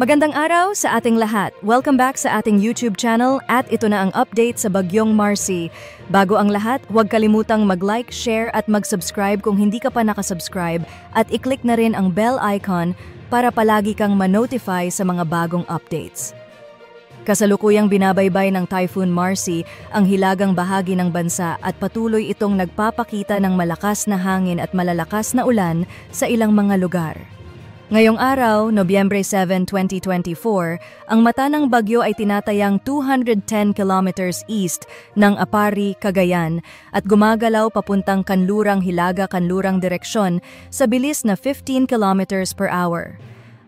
Magandang araw sa ating lahat. Welcome back sa ating YouTube channel at ito na ang update sa Bagyong Marcy. Bago ang lahat, huwag kalimutang mag-like, share at mag-subscribe kung hindi ka pa nakasubscribe at i-click na rin ang bell icon para palagi kang ma-notify sa mga bagong updates. Kasalukuyang binabaybay ng Typhoon Marcy ang hilagang bahagi ng bansa at patuloy itong nagpapakita ng malakas na hangin at malalakas na ulan sa ilang mga lugar. Ngayong araw, Nobyembre 7, 2024, ang mata ng bagyo ay tinatayang 210 kilometers east ng Apari, Cagayan at gumagalaw papuntang Kanlurang-Hilaga-Kanlurang direksyon sa bilis na 15 kilometers per hour.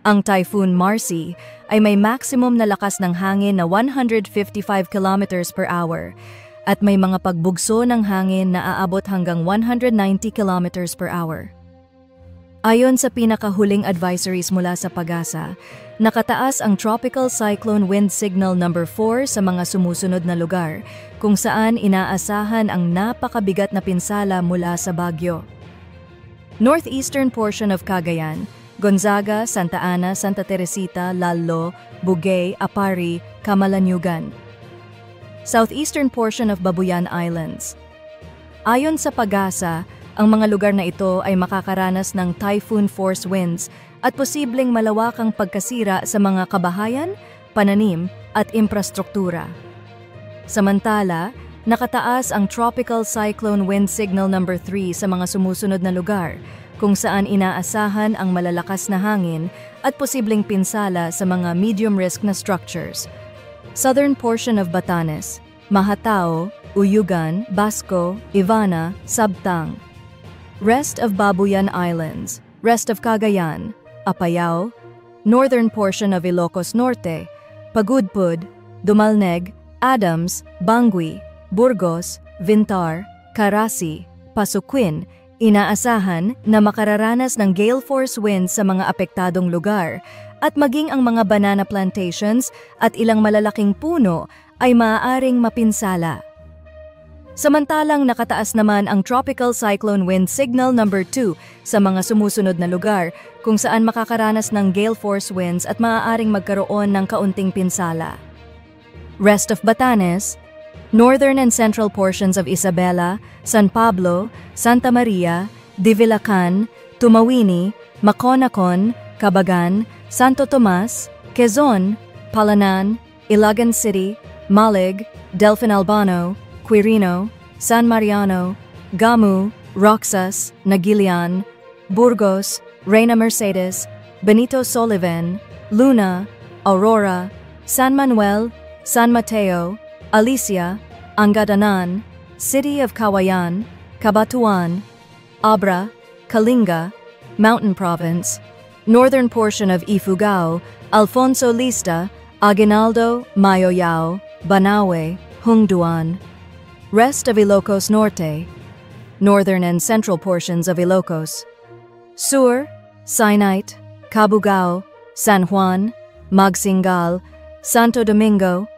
Ang Typhoon Marcy ay may maximum na lakas ng hangin na 155 kilometers per hour at may mga pagbugso ng hangin na aabot hanggang 190 kilometers per hour. Ayon sa pinakahuling advisories mula sa PAGASA, nakataas ang Tropical Cyclone Wind Signal number 4 sa mga sumusunod na lugar, kung saan inaasahan ang napakabigat na pinsala mula sa bagyo. Northeastern portion of Cagayan, Gonzaga, Santa Ana, Santa Teresita, Lalo, Bugay, Apari, Camalaniugan. Southeastern portion of Babuyan Islands. Ayon sa PAGASA, ang mga lugar na ito ay makakaranas ng typhoon force winds at posibleng malawakang pagkasira sa mga kabahayan, pananim at infrastruktura. Samantala, nakataas ang Tropical Cyclone Wind Signal number 3 sa mga sumusunod na lugar, kung saan inaasahan ang malalakas na hangin at posibleng pinsala sa mga medium risk na structures. Southern portion of Batanes, Mahatao, Uyugan, Basco, Ivana, Sabtang. Rest of Babuyan Islands, rest of Cagayan, Apayao, northern portion of Ilocos Norte, Pagudpud, Dumalneg, Adams, Bangui, Burgos, Vintar, Carasi, Pasuquin, inaasahan na makararanas ng gale force winds sa mga apektadong lugar at maging ang mga banana plantations at ilang malalaking puno ay maaaring mapinsala. Samantalang nakataas naman ang Tropical Cyclone Wind Signal number 2 sa mga sumusunod na lugar kung saan makakaranas ng gale force winds at maaaring magkaroon ng kaunting pinsala. Rest of Batanes, northern and central portions of Isabela, San Pablo, Santa Maria, Divilacan, Tumawini, Maconacon, Cabagan, Santo Tomas, Quezon, Palanan, Ilagan City, Malig, Delfin Albano, Quirino, San Mariano, Gamu, Roxas, Nagilian, Burgos, Reina Mercedes, Benito Soliven, Luna, Aurora, San Manuel, San Mateo, Alicia, Angadanan, City of Kawayan, Cabatuan, Abra, Kalinga, Mountain Province, northern portion of Ifugao, Alfonso Lista, Aguinaldo, Mayoyao, Banawe, Hungduan. Rest of Ilocos Norte, northern and central portions of Ilocos, Sur, Sinite, Cabugao, San Juan, Magsingal, Santo Domingo,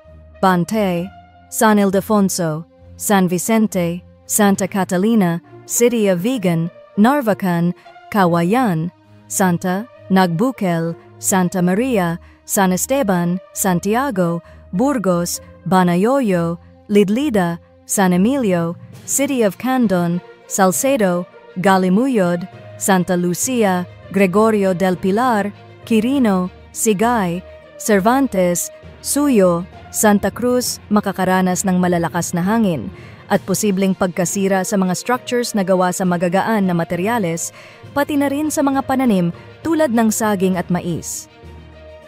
Bantay, San Ildefonso, San Vicente, Santa Catalina, City of Vigan, Narvacan, Kawayan, Santa, Nagbukel, Santa Maria, San Esteban, Santiago, Burgos, Banayoyo, Lidlida, San Emilio, City of Candon, Salcedo, Galimuyod, Santa Lucia, Gregorio del Pilar, Quirino, Sigay, Cervantes, Suyo, Santa Cruz makakaranas ng malalakas na hangin at posibleng pagkasira sa mga structures na gawa sa magagaan na materyales, pati na rin sa mga pananim tulad ng saging at mais.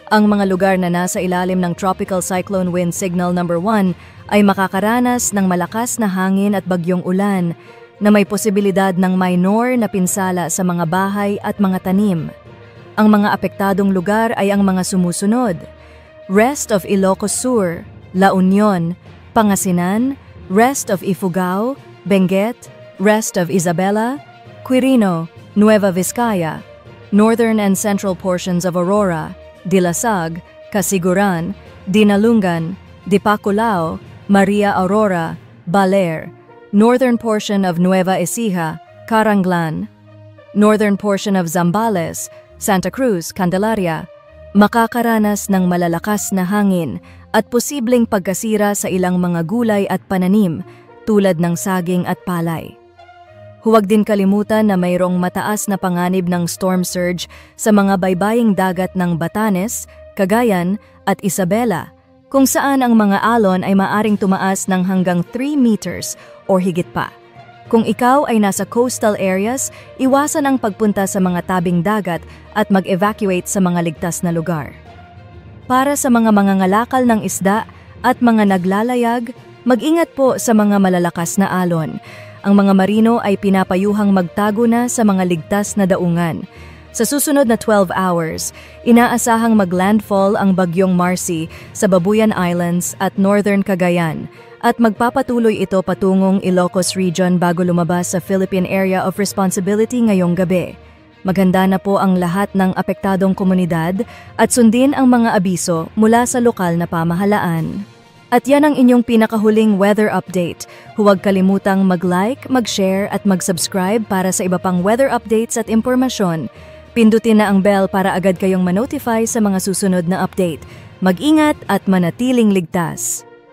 Ang mga lugar na nasa ilalim ng Tropical Cyclone Wind Signal number 1 ay makakaranas ng malakas na hangin at bagyong ulan na may posibilidad ng minor na pinsala sa mga bahay at mga tanim. Ang mga apektadong lugar ay ang mga sumusunod: Rest of Ilocos Sur, La Union, Pangasinan, Rest of Ifugao, Benguet, Rest of Isabela, Quirino, Nueva Vizcaya, northern and central portions of Aurora, Dilasag, Casiguran, Dinalungan, Dipaculao, Maria Aurora, Baler, northern portion of Nueva Ecija, Caranglan, northern portion of Zambales, Santa Cruz, Candelaria, makakaranas ng malalakas na hangin at posibleng pagkasira sa ilang mga gulay at pananim tulad ng saging at palay. Huwag din kalimutan na mayroong mataas na panganib ng storm surge sa mga baybaying dagat ng Batanes, Cagayan at Isabela, kung saan ang mga alon ay maaring tumaas ng hanggang 3 meters o higit pa. Kung ikaw ay nasa coastal areas, iwasan ang pagpunta sa mga tabing dagat at mag-evacuate sa mga ligtas na lugar. Para sa mga mangangalakal ng isda at mga naglalayag, mag-ingat po sa mga malalakas na alon. Ang mga marino ay pinapayuhang magtago na sa mga ligtas na daungan. Sa susunod na 12 hours, inaasahang maglandfall ang bagyong Marcy sa Babuyan Islands at Northern Cagayan at magpapatuloy ito patungong Ilocos Region bago lumabas sa Philippine Area of Responsibility ngayong gabi. Maghanda na po ang lahat ng apektadong komunidad at sundin ang mga abiso mula sa lokal na pamahalaan. At yan ang inyong pinakahuling weather update. Huwag kalimutang mag-like, mag-share at mag-subscribe para sa iba pang weather updates at impormasyon. Pindutin na ang bell para agad kayong ma-notify sa mga susunod na update. Mag-ingat at manatiling ligtas.